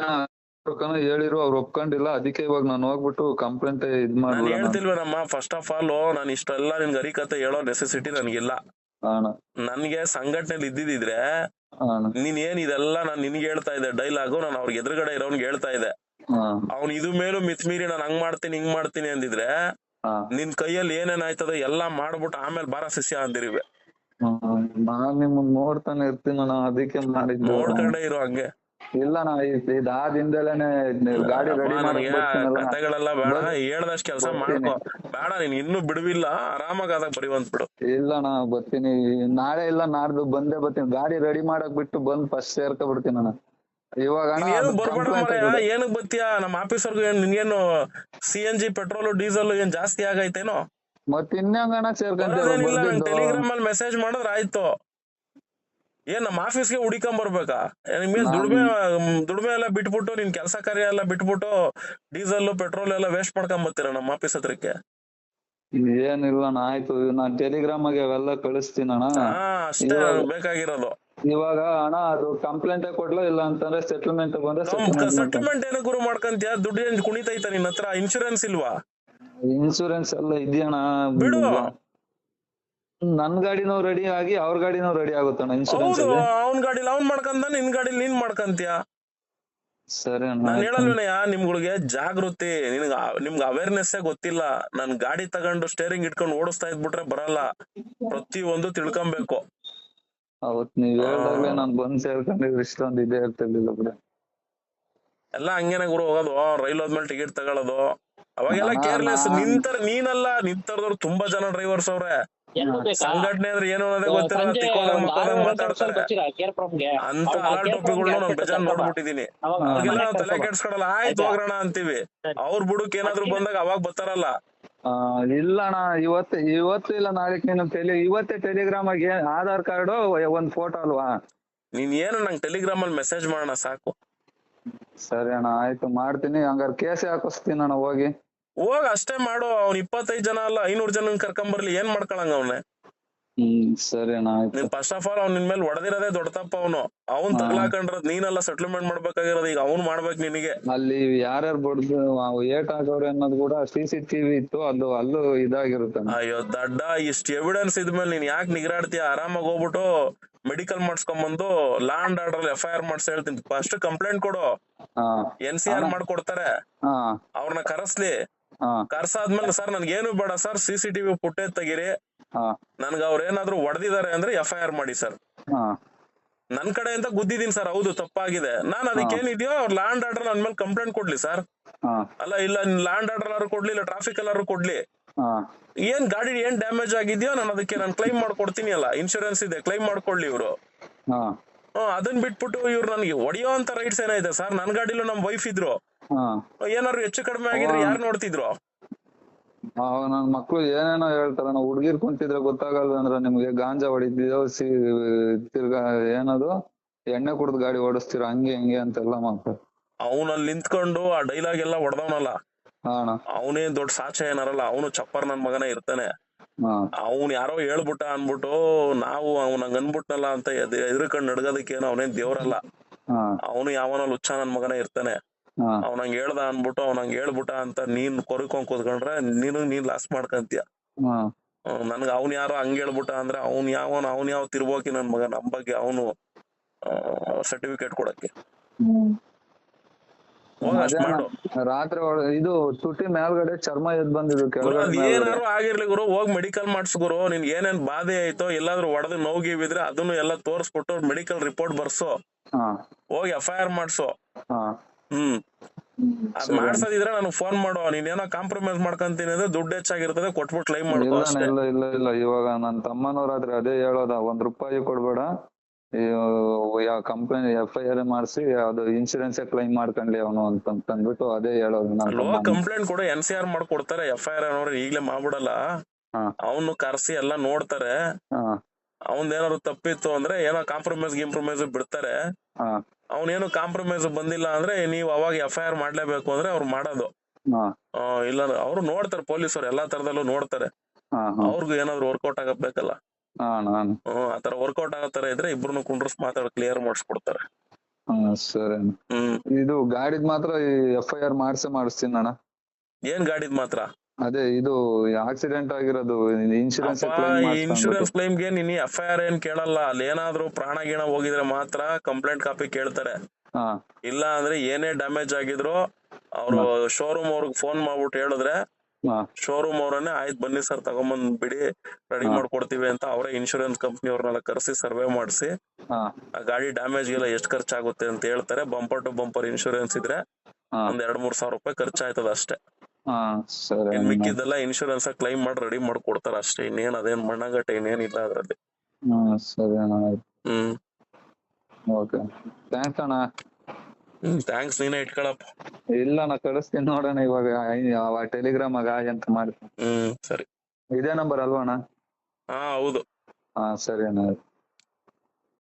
ಹೇಳಿರು, ಅವ್ರು ಒಪ್ಕೊಂಡಿಲ್ಲ. ಅದಕ್ಕೆ ಇವಾಗ ನಾನು ಹೋಗ್ಬಿಟ್ಟು ಕಂಪ್ಲೇಂಟ್ ನಾನು ಹೇಳ್ತಿಲ್ವೇನಮ್ಮ. ಫಸ್ಟ್ ಆಫ್ ಆಲ್ ನಾನು ಇಷ್ಟೆಲ್ಲ ನಿನ್ಗೆ ಹರಿಕತೆ ಹೇಳೋ ನೆಸೆಸಿಟಿ ನನ್ಗಿಲ್ಲ. ನನ್ಗೆ ಸಂಘಟನೆಯಲ್ಲಿ ಇದ್ದಿದ್ರೆ ನೀನ್ ಏನ್ ಇದೆಲ್ಲ ನಾನ್ ನಿನ್ಗೆ ಹೇಳ್ತಾ ಇದ್ದೆ ಡೈಲಾಗು, ನಾನು ಅವ್ರಿಗೆ ಎದುರುಗಡೆ ಇರೋನ್ಗೆ ಹೇಳ್ತಾ ಇದ್ದೆ. ಅವ್ನ್ ಇದು ಮೇಲೂ ಮಿತ್ಮೀರಿ ನಾನು ಹಂಗ್ ಮಾಡ್ತೀನಿ ಹಿಂಗ್ ಮಾಡ್ತೀನಿ ಅಂದಿದ್ರೆ ನಿನ್ ಕೈಯಲ್ಲಿ ಏನೇನ್ ಆಯ್ತದ ಎಲ್ಲಾ ಮಾಡ್ಬಿಟ್ಟು ಆಮೇಲೆ ಬಾರ ಶಿಷ್ಯ ಅಂದಿರಿವೆ. ನಾನ್ ನಿಮ್ಮನ್ ನೋಡ್ತಾನೆ ಇರ್ತೀನಿ ಅಣ್ಣ, ಅದಕ್ಕೆ ಮಾಡಿದ್ದು. ನೋಡ್ಕೊಂಡೇ ಇರೋ ಹಂಗೆ. ಇಲ್ಲ ನಾ ಇದಾದಿಂದಲೇನೆ ಗಾಡಿ ರೆಡಿ ಕತೆಗಳೆಲ್ಲ ಬೇಡ, ಹೇಳ್ದಷ್ಟ್ ಕೆಲ್ಸ ಮಾಡ್ಕೊ. ಬೇಡ ನೀನ್ ಇನ್ನೂ ಬಿಡುವಿಲ್ಲ, ಆರಾಮಾಗ ಅದಾಗ ಬರೀವಂತ್ ಬಿಡು. ಇಲ್ಲ ನಾ ಬರ್ತೀನಿ ನಾಳೆ ಇಲ್ಲ ನಾಡ್ದು ಬಂದೇ ಬರ್ತೀನಿ. ಗಾಡಿ ರೆಡಿ ಮಾಡಕ್ ಬಿಟ್ಟು ಬಂದ್ ಫಸ್ಟ್ ಸೇರ್ಕೊ ಬಿಡ್ತೀನಿ ಅಣ್ಣ. ಇವಾಗ ಬರ್ಬೇಡ, ಏನಕ್ ಬತ್ತೀಯಾ? ನಮ್ಮ ಆಫೀಸರ್ಗು ಏನ್ ನಿನ್ಗೇನು CNG ಪೆಟ್ರೋಲ್ ಡೀಸೆಲ್ ಏನ್ ಜಾಸ್ತಿ ಆಗೈತೇನೋ? ಮತ್ ಇನ್ಯಾಗಣ ಸೇರ್ಕೊಂತಿಲ್ಲ. ಟೆಲಿಗ್ರಾಮ್ ಅಲ್ಲಿ ಮೆಸೇಜ್ ಮಾಡಿದ್ರ ಆಯ್ತು. ಏನ್ ನಮ್ಮ ಆಫೀಸ್ಗೆ ಹುಡಿಕೊಂಡ್ ಬರ್ಬೇಕಾ? ನಿಮ್ಗೆ ದುಡ್ಮೆ ಎಲ್ಲ ಬಿಟ್ಬಿಟ್ಟು ನಿನ್ ಕೆಲಸ ಕಾರ್ಯ ಎಲ್ಲ ಬಿಟ್ಬಿಟ್ಟು ಡೀಸೆಲ್ ಪೆಟ್ರೋಲ್ ಎಲ್ಲ ವೇಸ್ಟ್ ಮಾಡ್ಕೊಂಡ್ ಬರ್ತೀರ ನಮ್ಮ ಆಫೀಸ್ ಹತ್ರಕ್ಕೆ? ಏನಿಲ್ಲ ಆಯ್ತು, ನಾನ್ ಟೆಲಿಗ್ರಾಮ್ ಆಗಿ ಅವೆಲ್ಲ ಕಳಿಸ್ತೀನಿ ಅಣ್ಣ. ಅಷ್ಟೇ ಬೇಕಾಗಿರೋದು. ಇವಾಗ ಅಣ್ಣ ಅದು ಕಂಪ್ಲೇಂಟ್ ಕೊಡ್ಲೋ ಇಲ್ಲ ಅಂತಂದ್ರೆ ಸೆಟಲ್ಮೆಂಟ್ ಬಂದ್ರೆ ಸೆಟಲ್ಮೆಂಟ್ ಸೆಟಲ್ಮೆಂಟ್ ಏನೋ ಗುರು ಮಾಡ್ಕಂತೀಯ, ದುಡ್ಡು ಏನ್ ಕುಣಿತೈತ ನಿನ್ನ ಹತ್ರ? ಇನ್ಶೂರೆನ್ಸ್ ಇಲ್ವಾ? ಇನ್ಶೂರೆನ್ಸ್ ಎಲ್ಲ ಇದೆಯಣ್ಣ. ಬಿಡು. ನನ್ ಗಾಡಿನೂ ರೆಡಿ ಆಗಿ ಅವ್ರ ಗಾಡಿನೂ ರೆಡಿ ಆಗುತ್ತಣ್ಣ ಇನ್ಶೂರೆನ್ಸ್ ಹೌದು, ಅಲ್ಲಿ. ಅವ್ನ್ ಗಾಡಿಲಿ ಅವ್ನ್ ಮಾಡ್ಕಂತ, ನಿನ್ ಗಾಡಿಲಿ ನೀನ್ ಮಾಡ್ಕಂತೀಯ. ಸರಿ ಅಣ್ಣ. ನಾನ್ ಹೇಳಲ್ವೇನಯ್ಯ ನಿಮ್ಗಳಿಗೆ ಜಾಗೃತಿ, ನಿಮ್ಗೆ ಅವೇರ್ನೆಸ್ ಗೊತ್ತಿಲ್ಲ. ನಾನ್ ಗಾಡಿ ತಗೊಂಡು ಸ್ಟೇರಿಂಗ್ ಇಟ್ಕೊಂಡು ಓಡಿಸ್ತಾ ಇದ್ಬಿಟ್ರೆ ಬರಲ್ಲ, ಪ್ರತಿ ಒಂದು ತಿಳ್ಕೊಬೇಕು. ಅವತ್ ನೀವ್ ಹೇಳ್ದಾಗ್ಲೇ ನಾನ್ ಬಂದ್ ಸೇರ್ಕೊಂಡಿದ್ರೆ ಇಷ್ಟೊಂದು ಇದೇ ಇರ್ತಿರ್ಲಿಲ್ಲ ಬಿಡ. ಎಲ್ಲ ಹಂಗೇನೆ ಗುರು ಹೋಗೋದು, ರೈಲ್ ಹೋದ್ಮೇಲೆ ಟಿಕೆಟ್ ತಗೊಳ್ಳೋದು, ಅವಾಗೆಲ್ಲ ಅಣ್ಣ, ಕೇರ್ಲೆಸ್. ನೀನಲ್ಲ, ನಿಂತರದವ್ರು ತುಂಬಾ ಜನ ಡ್ರೈವರ್ಸ್ ಅವ್ರೆ. ಸಂಘಟನೆ ಅಂದ್ರೆ ಏನು ಅನ್ನೋದೇ ಗೊತ್ತಿಲ್ಲ, ತಿಕ್ಕೋದಂಗ್ ಮಕ್ಕೋದಂಗ್ ಮಾತಾಡ್ತಾರೆ. ಅಂತ ಅಲಾಲ್ ಟೋಪಿಗಳನ್ನ ನಾನ್ ಬೇಜಾನ್ ನೋಡ್ಬಿಟ್ಟಿದೀನಿ. ಅವ್ರಿಗೆಲ್ಲ ನಾವ್ ತಲೆ ಕೆಡ್ಸ್ಕೊಡಲ್ಲ, ಆಯ್ತು ಹೋಗ್ರಣ ಅಂತೀವಿ. ಅವ್ರ ಬುಡಕ್ ಏನಾದ್ರು ಬಂದಾಗ ಅವಾಗ ಬರ್ತಾರಲ್ಲ. ಇಲ್ಲ ಅಣ್ಣ, ಇವತ್ತು ಇಲ್ಲ ನಾಳೆಕ್ ನೀನು ಇವತ್ತೇ ಟೆಲಿಗ್ರಾಮ್ ಆಗಿ ಆಧಾರ್ ಕಾರ್ಡ್ ಒಂದ್ ಫೋಟೋ ಅಲ್ವಾ? ನೀನ್ ಏನು ನಂಗೆ ಟೆಲಿಗ್ರಾಮ್ ಅಲ್ಲಿ ಮೆಸೇಜ್ ಮಾಡೋಣ ಸಾಕು. ಸರಿ ಅಣ್ಣ, ಆಯ್ತು ಮಾಡ್ತೀನಿ. ಹಂಗಾರೆ ಕೇಸೆ ಹಾಕಿಸ್ತೀನಿ ಅಣ್ಣ ಹೋಗಿ. ಹೋಗ್ ಅಷ್ಟೇ ಮಾಡು. ಅವ್ನ್ 25 ಜನ ಅಲ್ಲ 500 ಜನ ಕರ್ಕೊಂಬರ್ಲಿ, ಏನ್ ಮಾಡ್ಕೊಳಂಗ ಅವ್ನೆ? ಸರಿ ಅಣ್ಣ ಆಯ್ತು. ನೀನ್ ಫಸ್ಟ್ ಆಫ್ ಆಲ್ ಅವ್ನ ನಿನ್ ಮೇಲೆ ಹೊಡೆದಿರೋದೇ ದೊಡ್ಡ ತಪ್ಪ. ಅವ್ನ್ ತಗ್ಲಾಕೊಂಡ್ರದ್ ನೀನೆಲ್ಲ ಸೆಟ್ಲ್ಮೆಂಟ್ ಮಾಡ್ಬೇಕಾಗಿರೋದು, ಈಗ ಅವ್ನ್ ಮಾಡ್ಬೇಕು ನಿನಗೆ. ಅಲ್ಲಿ ಯಾರ್ಯಾರು ಬಡ್ದು ಏಟ್ ಹಾಕವ್ರೆ ಅನ್ನೋದು ಕೂಡ CCTV ಇತ್ತು, ಅದು ಅಲ್ಲೂ ಇದಾಗಿರುತ್ತೆ. ಅಯ್ಯೋ ದಡ್ಡ, ಇಷ್ಟ ಎವಿಡೆನ್ಸ್ ಇದ್ಮೇಲೆ ನೀನ್ ಯಾಕೆ ನಿಗರಾಡ್ತೀಯ? ಆರಾಮಾಗಿ ಹೋಗ್ಬಿಟ್ಟು ಮೆಡಿಕಲ್ ಮಾಡ್ಸ್ಕೊಂಬಂದು ಲಾ ಅಂಡ್ ಆರ್ಡರ್ FIR ಮಾಡ್ಸಿ ಹೇಳ್ತೀನಿ. ಫಸ್ಟ್ ಕಂಪ್ಲೇಂಟ್ ಕೊಡು, NCR ಮಾಡ್ಕೊಡ್ತಾರೆ. ಅವ್ರನ್ನ ಕರೆಸ್ಲಿ. ಕರ್ಸಾದ್ಮೇಲೆ ಸರ್ ನನ್ಗೇನು ಬೇಡ ಸರ್, CCTV ಫುಟೇಜ್ ತೆಗೀರಿ, ನನ್ಗ ಅವ್ರ ಏನಾದ್ರು ಹೊಡೆದಿದ್ದಾರೆ ಅಂದ್ರೆ FIR ಮಾಡಿ ಸರ್. ನನ್ ಕಡೆಯಿಂದ ಗುದ್ದಿದೀನಿ ಸರ್, ಹೌದು ತಪ್ಪಾಗಿದೆ. ನಾನ್ ಅದಕ್ಕೇನಿದೆಯೋ ಅವ್ರ ಲಾ ಅಂಡ್ ಆರ್ಡರ್ ನನ್ ಮೇಲೆ ಕಂಪ್ಲೇಂಟ್ ಕೊಡ್ಲಿ ಸರ್. ಅಲ್ಲ ಇಲ್ಲ ಲಾ ಅಂಡ್ ಆರ್ಡರ್ ಎಲ್ಲಾರು ಕೊಡ್ಲಿ, ಇಲ್ಲ ಟ್ರಾಫಿಕ್ ಎಲ್ಲಾರು ಕೊಡ್ಲಿ. ಏನ್ ಗಾಡಿ ಏನ್ ಡ್ಯಾಮೇಜ್ ಆಗಿದ್ಯೋ ನಾನು ಅದಕ್ಕೆ ನಾನು ಕ್ಲೈಮ್ ಮಾಡ್ಕೊಡ್ತೀನಿ. ಅಲ್ಲ ಇನ್ಶೂರೆನ್ಸ್ ಇದೆ, ಕ್ಲೈಮ್ ಮಾಡ್ಕೊಳ್ಳಿ ಇವ್ರು. ಅದನ್ ಬಿಟ್ಬಿಟ್ಟು ಇವ್ರು ನನ್ಗೆ ಹೊಡಿಯೋ ಅಂತ ರೈಟ್ಸ್ ಏನೈತೆ ಸರ್? ನನ್ ಗಾಡಿಲೂ ನಮ್ ವೈಫ್ ಇದ್ರು, ಏನಾದ್ರು ಹೆಚ್ಚು ಕಡಿಮೆ ಆಗಿದ್ರೆ ಯಾರು ನೋಡ್ತಿದ್ರು? ನನ್ ಮಕ್ಳು ಏನೇನೋ ಹೇಳ್ತಾರ, ನಾವು ಹುಡ್ಗಿರ್ ಕುಂತಿದ್ರೆ ಗೊತ್ತಾಗಲ್ಲ ಅಂದ್ರೆ ನಿಮ್ಗೆ ಗಾಂಜಾ ಹೊಡಿದ್ಯೋ ತಿರ್ಗಾ ಏನದು ಎಣ್ಣೆ ಕುಡ್ದು ಗಾಡಿ ಓಡಿಸ್ತೀರ ಹಂಗೆ ಹಿಂಗೆ ಅಂತೆಲ್ಲ ಮಾಡ್ತಾರೆ. ಅವನಲ್ಲಿ ನಿಂತ್ಕೊಂಡು ಆ ಡೈಲಾಗ್ ಎಲ್ಲ ಹೊಡೆದವನಲ್ಲ, ಅವನೇನ್ ದೊಡ್ಡ ಸಾಚ ಏನಾರಲ್ಲ, ಅವನು ಚಪ್ಪರ್ ನನ್ ಮಗನೇ ಇರ್ತಾನೆ. ಅವ್ನ್ ಯಾರೋ ಹೇಳ್ಬಿಟ್ಟ ಅನ್ಬಿಟ್ಟು ನಾವು ಅವ್ನಂಗ್ ಅನ್ಬಿಟ್ನಲ್ಲ ಅಂತ ಎದ್ರಕಂಡ್ ನಡ್ಗೋದಕ್ಕೇನು ಅವನೇನ್ ದೇವ್ರಲ್ಲ. ಅವನು ಯಾವನ ಲುಚ್ಚ ನನ್ ಮಗನೇ ಇರ್ತಾನೆ. ಅವ್ನಂಗ್ ಹೇಳ್ದ ಅನ್ಬಿಟ್ಟು ಅವ್ನಂಗ್ ಹೇಳ್ಬಿಟ್ಟ ಅಂತ ನೀನ್ ಕೊರ್ಕೊಂಡ್ ಕೂತ್ಕೊಂಡ್ರೆ ನೀನ್ ಲಾಸ್ ಮಾಡ್ಕಂತೀಯ. ನನ್ಗ ಅವ್ನ್ ಯಾರೋ ಹಂಗ್ ಹೇಳ್ಬಿಟ್ಟ ಅಂದ್ರೆ ಅವ್ನ್ ಯಾವ ತಿರ್ಬೋಕಿ ನನ್ ಮಗ ನಮ್ ಬಗ್ಗೆ ಅವನು ಸರ್ಟಿಫಿಕೇಟ್ ಕೊಡಕ್ಕೆ. ರಾತ್ರಿ ಇದು ತುಟಿ ಮೇಲ್ಗಡೆ ಚರ್ಮ ಎದ್ ಬಂದಿದ್ದು, ಏನಾರು ಆಗಿರ್ಲಿ ಗುರು, ಹೋಗ್ ಮೆಡಿಕಲ್ ಮಾಡ್ಸು ಗುರು. ನಿನ್ ಏನೇನ್ ಬಾಧೆ ಆಯ್ತೋ, ಎಲ್ಲಾದ್ರೂ ಹೊಡೆದು ನೋವಿದ್ರೆ ಅದನ್ನು ಎಲ್ಲ ತೋರ್ಸ್ಬಿಟ್ಟು ಮೆಡಿಕಲ್ ರಿಪೋರ್ಟ್ ಬರ್ಸು, ಹೋಗಿ FIR ಮಾಡ್ಸು. ಅದ್ ಮಾಡ್ಸದಿದ್ರೆ ನನಗ್ ಫೋನ್ ಮಾಡು. ನೀನ್ ಏನೋ ಕಾಂಪ್ರಮೈಸ್ ಮಾಡ್ಕೊಂತೀನಿ ಅಂದ್ರೆ ದುಡ್ಡು ಹೆಚ್ಚಾಗಿರ್ತದೆ, ಕೊಟ್ಬಿಟ್ಟು ಕ್ಲೈಮ್ ಮಾಡ್ಕೋ ಅಷ್ಟೇ. ಇಲ್ಲ ಇವಾಗ ನನ್ ತಮ್ಮನವ್ರಾದ್ರೆ ಅದೇ ಹೇಳೋದ, ₹1 ಕೊಡ್ಬೇಡ, ಕಂಪ್ಲೇಂಟ್ FIR ಮಾಡ್ಸಿ ಅದು ಇನ್ಶೂರೆನ್ಸ್ ಕ್ಲೈಮ್ ಮಾಡ್ಕೊಂಡ್ಲಿ ಅವನು ಅಂತಂದ್ಬಿಟ್ಟು ಅದೇ ಹೇಳೋದು. ಕಂಪ್ಲೇಂಟ್ ಕೊಡು, NCR ಮಾಡ್ಕೊಡ್ತಾರೆ. FIR ಅನ್ನೋರು ಈಗ್ಲೇ ಮಾಡ್ಬಿಡಲ್ಲ, ಅವನು ಕರ್ಸಿ ಎಲ್ಲ ನೋಡ್ತಾರೆ. ಅವನ್ದೇನಾದ್ರು ತಪ್ಪಿತ್ತು ಅಂದ್ರೆ ಏನೋ ಕಾಂಪ್ರಮೈಸ್ ಬಿಡ್ತಾರೆ. ಅವನೇನು ಕಾಂಪ್ರಮೈಸ್ ಬಂದಿಲ್ಲ ಅಂದ್ರೆ ನೀವು ಅವಾಗ FIR ಮಾಡ್ಲೇಬೇಕು ಅಂದ್ರೆ ಅವ್ರು ಮಾಡೋದು. ಇಲ್ಲ ಅವ್ರು ನೋಡ್ತಾರೆ, ಪೊಲೀಸರು ಎಲ್ಲಾ ತರದಲ್ಲೂ ನೋಡ್ತಾರೆ. ಅವ್ರಿಗೂ ಏನಾದ್ರು ವರ್ಕೌಟ್ ಆಗಬೇಕಲ್ಲ. ಆತರ ವರ್ಕೌಟ್ ಆಗೋ ತರ ಇದ್ರೆ ಇಬ್ರು ಕುಂಡ್ರಸ್ ಮಾತಾಡ್ ಕ್ಲಿಯರ್ ಮಾಡಿಸ್ಕೊಡ್ತಾರೆ. ಸರಿ. ಇದು ಗಾಡಿದ್ ಮಾತ್ರ FIR ಮಾಡಿಸ್ತೀನಿ ಅಣ್ಣ. ಏನ್ ಗಾಡಿದ್ ಮಾತ್ರ? ಅದೇ ಇದು ಆಕ್ಸಿಡೆಂಟ್ ಆಗಿರೋದು ಇನ್ಶೂರೆನ್ಸ್ ಕ್ಲೈಮ್ಗೆ ನೀನ್ FIR ಏನ್ ಕೇಳಲ್ಲ. ಅಲ್ಲಿ ಏನಾದ್ರು ಪ್ರಾಣ ಗೀಣ ಹೋಗಿದ್ರೆ ಮಾತ್ರ ಕಂಪ್ಲೇಂಟ್ ಕಾಪಿ ಕೇಳ್ತಾರೆ. ಇಲ್ಲ ಅಂದ್ರೆ ಏನೇ ಡ್ಯಾಮೇಜ್ ಆಗಿದ್ರು ಅವ್ರು ಶೋರೂಮ್ ಅವ್ರಿಗೆ ಫೋನ್ ಮಾಡ್ಬಿಟ್ಟು ಹೇಳಿದ್ರೆ ಶೋರೂಮ್ ಅವ್ರನ್ನೇ ಆಯ್ತು ಬನ್ನಿ ಸರ್ ತಗೊಂಬಂದ್ ಬಿಡಿ, ರೆಡಿ ಮಾಡ್ಕೊಡ್ತೀವಿ ಅಂತ ಅವರೇ ಇನ್ಶೂರೆನ್ಸ್ ಕಂಪ್ನಿ ಅವ್ರನ್ನೆಲ್ಲ ಕರೆಸಿ ಸರ್ವೆ ಮಾಡಿಸಿ ಆ ಗಾಡಿ ಡ್ಯಾಮೇಜ್ ಗೆಲ್ಲ ಎಷ್ಟು ಖರ್ಚಾಗುತ್ತೆ ಅಂತ ಹೇಳ್ತಾರೆ. ಬಂಪರ್ ಟು ಬಂಪರ್ ಇನ್ಶೂರೆನ್ಸ್ ಇದ್ರೆ ಒಂದ್ 2-3 ಸಾವಿರ ರೂಪಾಯಿ ಖರ್ಚಾಯ್ತದ ಅಷ್ಟೇ. ಮಿಕ್ಕಿದ್ದೆಲ್ಲ ಇನ್ಶೂರೆನ್ಸ್ ಕ್ಲೈಮ್ ಮಾಡಿ ರೆಡಿ ಮಾಡ್ಕೊಡ್ತಾರ ಅಷ್ಟೇ. ಇನ್ನೇನ್ ಅದೇನ್ ಮಣ್ಣಗಟ್ಟೆ ಇನ್ನೇನಿಲ್ಲ ಅದ್ರಲ್ಲಿ. ಥ್ಯಾಂಕ್ಸ್, ನೀನೇ ಇಟ್ಕೊಳಪ್ಪ. ಇಲ್ಲ ನಾ ಕಳಿಸ್ತೀನಿ ನೋಡೋಣ ಇವಾಗ ಟೆಲಿಗ್ರಾಮ್ ಆಗ ಅಂತ ಮಾಡ್ತೀನಿ. ಸರಿ. ಇದೇ ನಂಬರ್ ಅಲ್ವಾ ಅಣ್ಣ? ಹೌದು. ಸರಿ ಅಣ್ಣ.